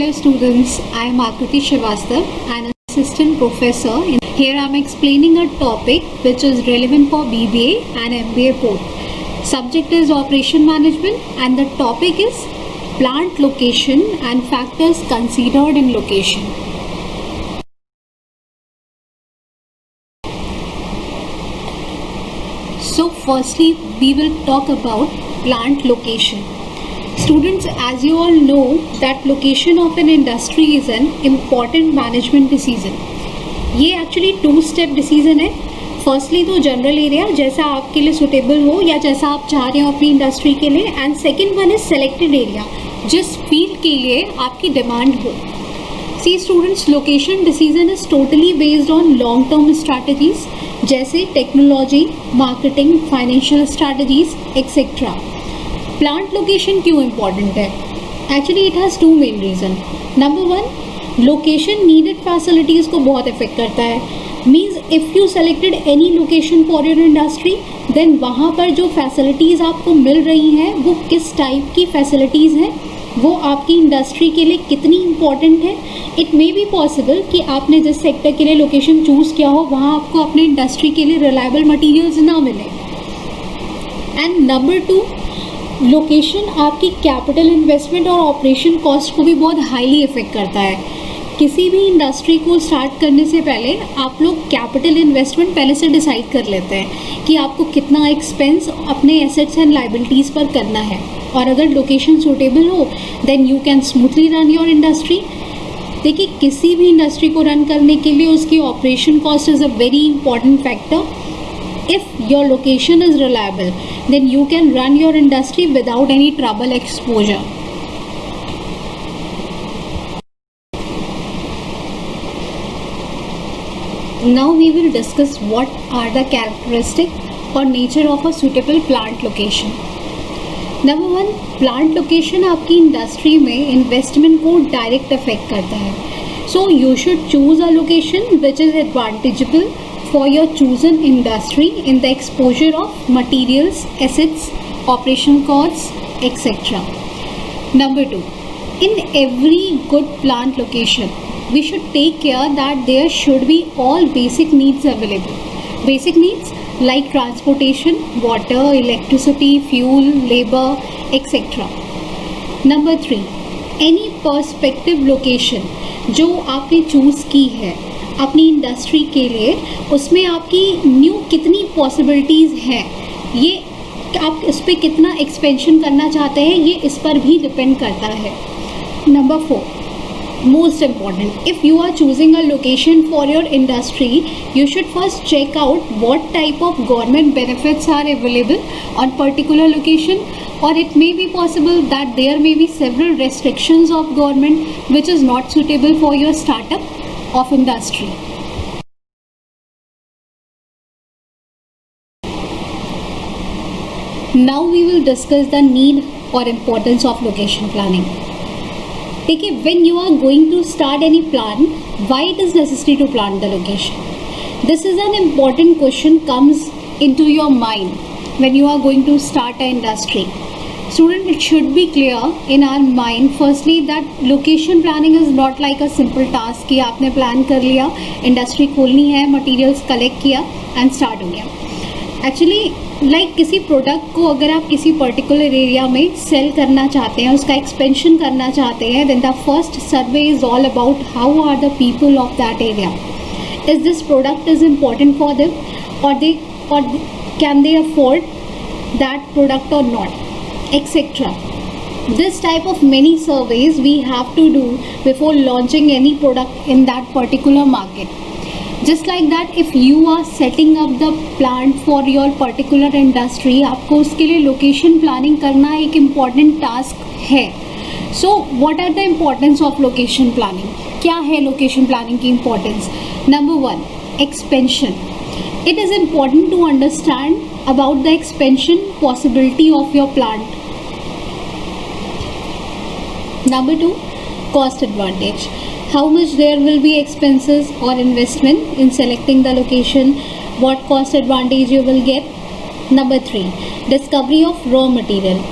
Hello students, I am Akriti Srivastava, an assistant professor. Here I am explaining a topic which is relevant for BBA and MBA both. Subject is operation management and the topic is plant location and factors considered in location. So firstly we will talk about plant location. Students, as you all know that location of an industry is an important management decision. ये actually 2-step decision है. Firstly तो general area जैसा आपके लिए suitable हो या जैसा आप चाह रहे हो अपनी इंडस्ट्री के लिए, and second one is selected area जिस फील्ड के लिए आपकी डिमांड हो. See students, location decision is totally based on long term strategies जैसे technology, marketing, financial strategies etcetera. Plant location क्यों इम्पॉर्टेंट है? Actually it has 2 main reason. Number 1, location needed facilities को बहुत इफेक्ट करता है. Means if you selected any location for your industry, then वहाँ पर जो फैसिलिटीज़ आपको मिल रही हैं वो किस टाइप की फैसिलिटीज़ हैं, वो आपकी इंडस्ट्री के लिए कितनी इम्पॉर्टेंट है. इट मे बी पॉसिबल कि आपने जिस सेक्टर के लिए लोकेशन चूज़ किया हो वहाँ आपको अपने इंडस्ट्री के लिए रिलायबल मटीरियल्स ना मिले. एंड नंबर 2, लोकेशन आपकी कैपिटल इन्वेस्टमेंट और ऑपरेशन कॉस्ट को भी बहुत हाईली इफेक्ट करता है. किसी भी इंडस्ट्री को स्टार्ट करने से पहले आप लोग कैपिटल इन्वेस्टमेंट पहले से डिसाइड कर लेते हैं कि आपको कितना एक्सपेंस अपने एसेट्स एंड लाइबिलिटीज़ पर करना है, और अगर लोकेशन सूटेबल हो then you can smoothly run your industry. देखिए, किसी भी इंडस्ट्री को रन करने के लिए उसकी operation cost is a very important factor. If your location is reliable, then you can run your industry without any trouble exposure. Now we will discuss what are the characteristics or nature of a suitable plant location. Number 1, plant location आपकी industry में investment को direct affect करता है. So you should choose a location which is advantageable for your chosen industry in the exposure of materials, assets, operational costs, etc. Number 2, in every good plant location, we should take care that there should be all basic needs available. Basic needs like transportation, water, electricity, fuel, labor, etc. Number 3, any perspective location जो आपने choose की है अपनी industry के लिए, उसमें आपकी new कितनी पॉसिबिलिटीज़ हैं, ये आप इस पर कितना एक्सपेंशन करना चाहते हैं, ये इस पर भी डिपेंड करता है. Number 4, most important, if you are choosing a location for your industry, you should first check out what type of government benefits are available on particular location, or it may be possible that there may be several restrictions of government which is not suitable for your startup of industry. Now we will discuss the need or importance of location planning. Okay, when you are going to start any plan, why it is necessary to plan the location? This is an important question comes into your mind when you are going to start an industry. Student, it should be clear in our mind firstly that location planning is not like a simple task कि आपने plan कर लिया, industry खोलनी है, materials collect किया and start हो गया. Actually like किसी प्रोडक्ट को अगर आप किसी पर्टिकुलर एरिया में सेल करना चाहते हैं, उसका एक्सपेंशन करना चाहते हैं, then the first survey is all about how are the people of that area. Is this product is important for them, और can they afford that product और not, etc. This type of many surveys we have to do before launching any product in that particular market. Just like that, if you are setting up the plant for your particular industry, आपको उसके लिए location planning करना एक important task है. So what are the importance of location planning? क्या है location planning की importance? Number 1, expansion. It is important to understand about the expansion possibility of your plant. Number 2, cost advantage. How much there will be expenses or investment in selecting the location, what cost advantage you will get. Number 3, discovery of raw material.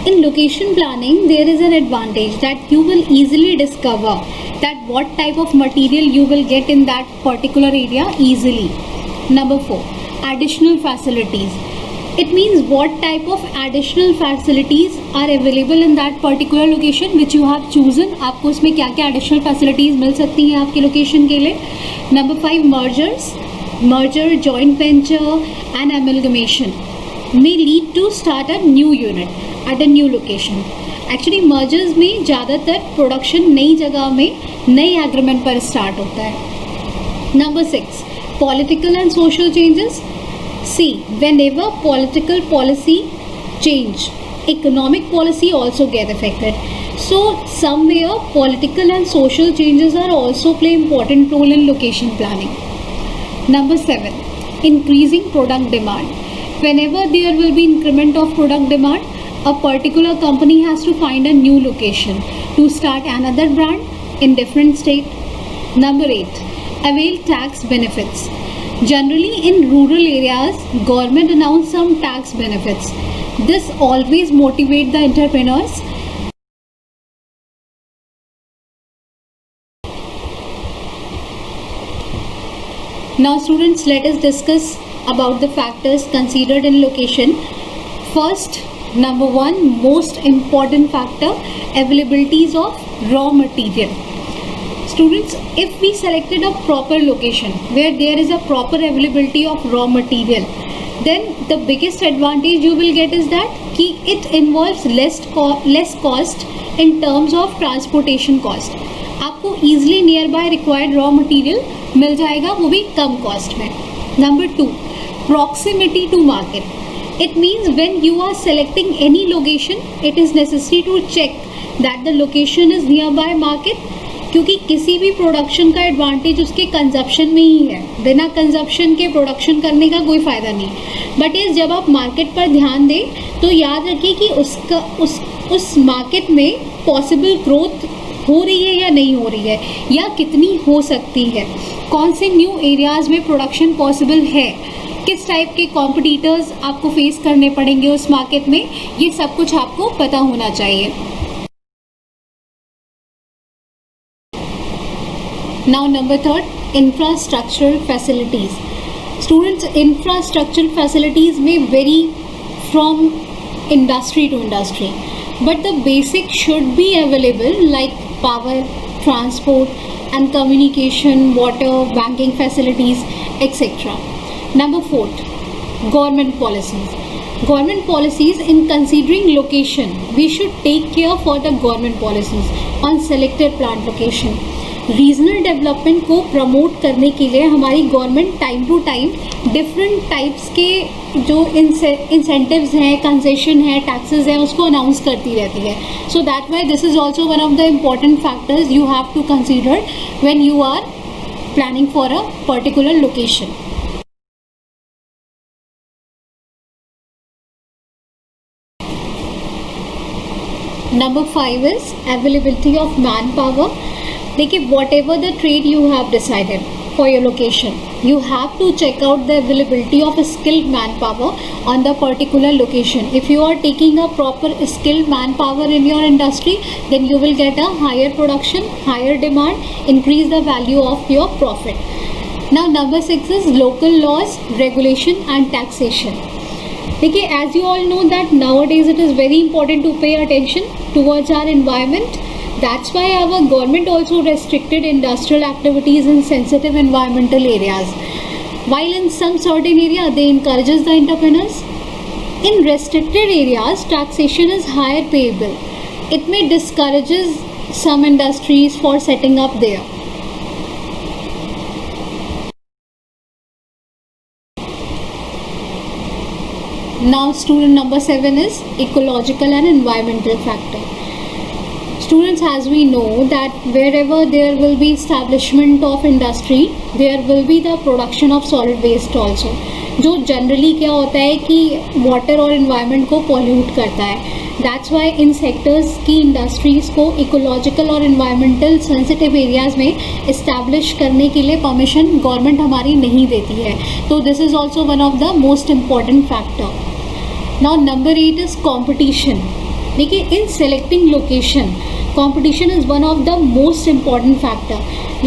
In location planning, there is an advantage that you will easily discover that what type of material you will get in that particular area easily. Number 4, additional facilities. It means what type of additional facilities are available in that particular location which you have chosen. आपको उसमें क्या क्या additional facilities मिल सकती हैं आपके location के लिए. Number 5, merger, joint venture and amalgamation may lead to start a new unit at a new location. Actually mergers में ज़्यादातर production नई जगह में नई agreement पर start होता है. Number 6, political and social changes. See, whenever political policy change, economic policy also get affected. So somewhere political and social changes are also play important role in location planning. Number 7, increasing product demand. Whenever there will be increment of product demand, a particular company has to find a new location to start another brand in different state. Number 8, avail tax benefits. Generally in rural areas, government announce some tax benefits. This always motivate the entrepreneurs. Now students, let us discuss about the factors considered in location. First, number 1, most important factor, availabilities of raw material. Students, if we selected a proper location where there is a proper availability of raw material, then the biggest advantage you will get is that कि it involves less cost in terms of transportation cost. आपको easily nearby required raw material मिल जाएगा, वो भी कम cost में. Number 2, proximity to market. It means when you are selecting any location, it is necessary to check that the location is nearby market. क्योंकि किसी भी production का advantage उसके consumption में ही है, बिना कंजप्शन के प्रोडक्शन करने का कोई फ़ायदा नहीं. बट ये जब आप मार्केट पर ध्यान दें तो याद रखिए कि उस मार्केट में पॉसिबल ग्रोथ हो रही है या नहीं हो रही है, या कितनी हो सकती है, कौन से न्यू एरियाज़ में प्रोडक्शन पॉसिबल है, किस टाइप के कॉम्पिटिटर्स आपको फेस करने पड़ेंगे उस मार्केट में, ये सब कुछ आपको पता होना चाहिए. Now number 3, infrastructural facilities. Students, infrastructural facilities may vary from industry to industry, but the basic should be available like power, transport and communication, water, banking facilities, etc. Number 4, government policies. Government policies, in considering location, we should take care for the government policies on selected plant location. Regional development को promote करने के लिए हमारी government time to time different types के जो incentives हैं, concession है, taxes हैं, उसको अनाउंस करती रहती है. So that why this is also one of the important factors you have to consider when you are planning for a particular location. Number 5 is availability of manpower. देखिए, whatever the trade you have decided for your location, you have to check out the availability of a skilled manpower on the particular location. If you are taking a proper skilled manpower in your industry, then you will get a higher production, higher demand, increase the value of your profit. Now number 6 is local laws, regulation and taxation. देखिए, as you all know that nowadays it is very important to pay attention towards our environment. That's why our government also restricted industrial activities in sensitive environmental areas. While in some certain area they encourages the entrepreneurs. In restricted areas, taxation is higher payable. It may discourages some industries for setting up there. Now student number 7 is ecological and environmental factor. Students, as we know that wherever there will be establishment of industry, there will be the production of solid waste also, जो generally क्या होता है कि water और environment को pollute करता है. That's why in sectors की industries को ecological और environmental sensitive areas में establish करने के लिए permission government हमारी नहीं देती है. तो this is also one of the most important factor. Now number 8 is competition. देखिए, in selecting location, competition is one of the most important factor.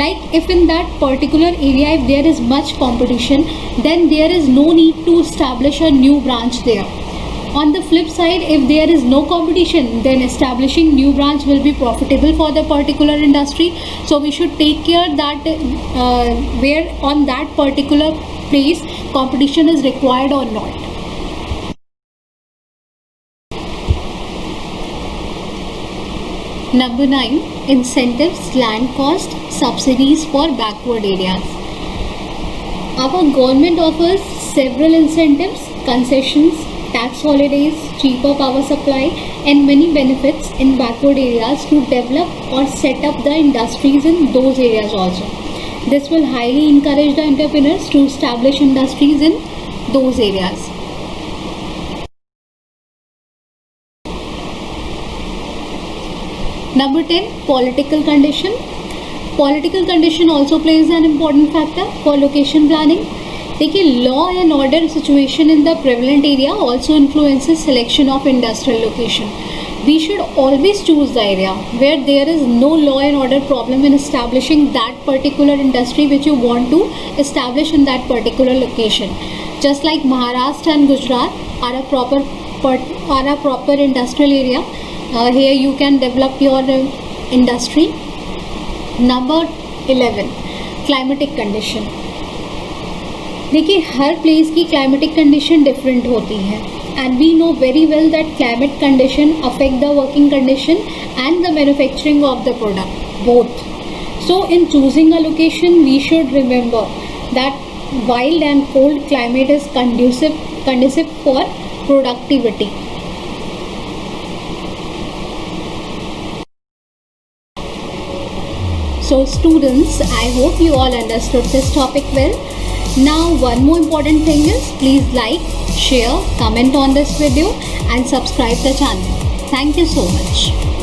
Like if in that particular area, if there is much competition, then there is no need to establish a new branch there. On the flip side, if there is no competition, then establishing new branch will be profitable for the particular industry. So we should take care that where on that particular place competition is required or not. Number 9, incentives, land cost, subsidies for backward areas. Our government offers several incentives, concessions, tax holidays, cheaper power supply, and many benefits in backward areas to develop or set up the industries in those areas also. This will highly encourage the entrepreneurs to establish industries in those areas. Number 10, political condition. Political condition also plays an important factor for location planning. देखिए, law and order situation in the prevalent area also influences selection of industrial location. We should always choose the area where there is no law and order problem in establishing that particular industry which you want to establish in that particular location. Just like Maharashtra and Gujarat are a proper industrial area. Here you can develop your industry. Number 11, climatic condition. देखिए, हर place की climatic condition different होती है, and we know very well that climate condition affect the working condition and the manufacturing of the product both. So in choosing a location we should remember that mild and cold climate is conducive for productivity. So students, I hope you all understood this topic well. Now one more important thing is, please like, share, comment on this video and subscribe the channel. Thank you so much.